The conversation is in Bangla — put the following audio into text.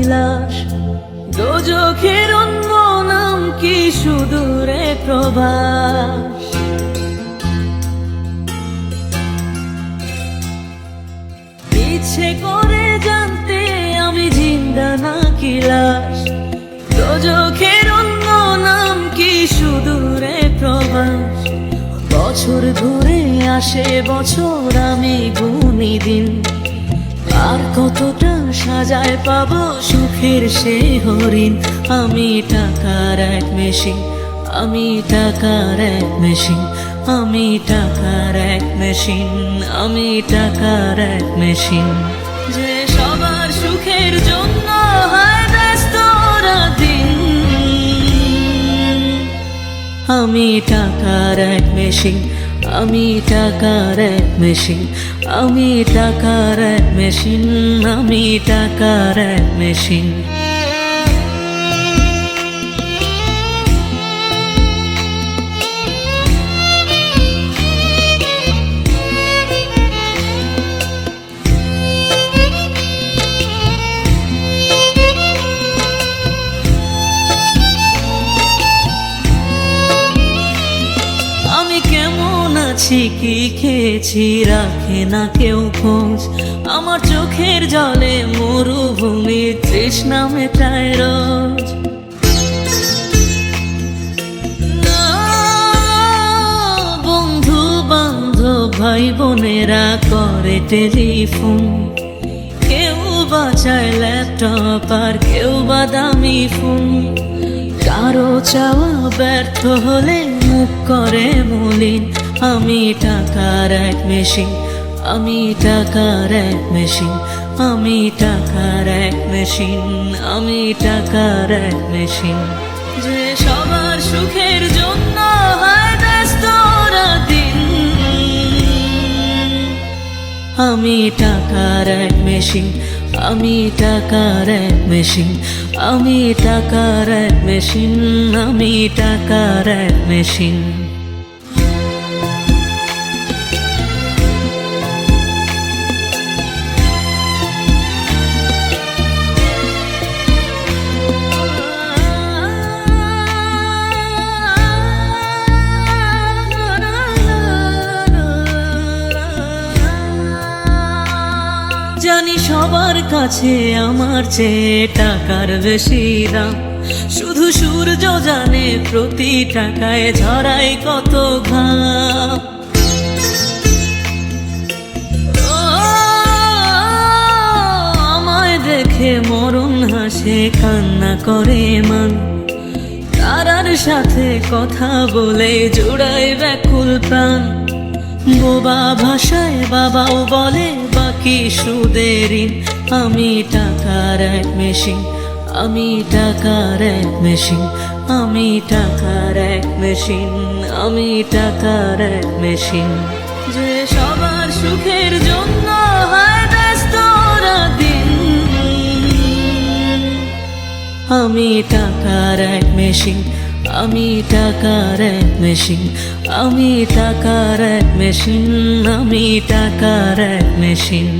বিলাস, দোজখের অন্য নাম কি সুদূরে প্রবাস। ইচ্ছে করে জানতে আমি জিন্দা নাকি লাশ, দোজখের অন্য নাম কি সুদূরে প্রবাস। বছর ঘুরে আসে বছর, আমি গুনি দিন, আর কতটা সাজায় পাবো সুখের সে হরিণ। আমি টাকার এক মেশিন, আমি টাকার এক মেশিন, আমি টাকার এক মেশিন, আমি টাকার এক মেশিন। যে সবার সুখের জন্য হয় ব্যস্ত রাতদিন। আমি টাকার এক মেশিন, আমি টাকার এক মেশিন, আমি টাকার এক মেশিন, আমি টাকার এক মেশিন। কি খেয়েছি রাখে না কেউ খোঁজ, আমার চোখের জলে মরুভূমি তৃষ্ণা মেটায় রোজ। বন্ধু বান্ধব ভাই বোনেরা করে টেলিফোন, কেউ বাঁচায় ল্যাপটপ আর কেউ বাদামি ফোন। কারো চাওয়া ব্যর্থ হলে মুখ করে মলিন। আমি টাকার এক মেশিন, আমি টাকার এক মেশিন, আমি টাকার এক মেশিন, আমি টাকার এক মেশিন। যে সবার সুখের জন্য হয় ব্যস্ত রাতদিন। আমি টাকার এক মেশিন, আমি টাকার এক মেশিন, আমি টাকার এক মেশিন, আমি টাকার এক মেশিন। জানি সবার কাছে আমার চেয়ে টাকার বেশি দাম, শুধু সূর্য জানে প্রতি টাকায় ঝরাই কত ঘাম। আমায় দেখে মরণ হাসে কান্না করে মান, তারার সাথে কথা বলে জোড়ায় ব্যাকুল প্রাণ। বোবা ভাষায় বাবাও বলে বাকি সুদের ঋণ। আমি টাকার এক মেশিন, আমি টাকার এক মেশিন, আমি টাকার এক মেশিন, আমি টাকার এক মেশিন। যে সবার সুখের জন্য হয় ব্যস্ত রাতদিন। আমি টাকার এক মেশিন, আমি টাকার এক মেশিন, আমি টাকার এক মেশিন, আমি টাকার এক মেশিন।